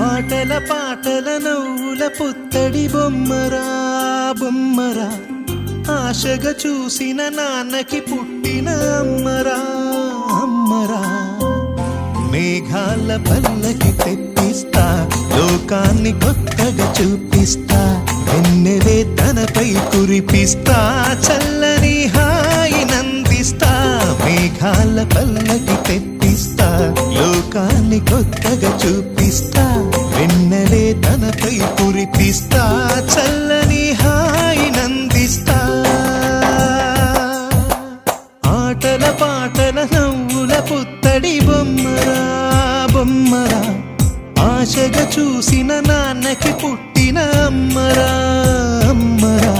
ఆటల పాటల నవ్వుల పుత్తడి బొమ్మరా బొమ్మరా, ఆశగా చూసిన నాన్నకి పుట్టిన అమ్మరా అమ్మరా. మేఘాల పల్లకి తెప్పిస్తా, లోకాన్ని కొత్తగా చూపిస్తా, వెన్నెలే తనపై కురిపిస్తా, చల్లని హాయి నందిస్తా. మేఘాల పల్లకి తెప్పిస్తా, లోకాన్ని కొత్తగా చూపిస్తా, వెన్నెలే తనపై కురిపిస్తా, చల్లని హాయి నందిస్తా. ఆటల పాటల నవ్వుల పుత్తడి బొమ్మరా బొమ్మరా, ఆశగా చూసిన నాన్నకి పుట్టిన అమ్మరా అమ్మరా.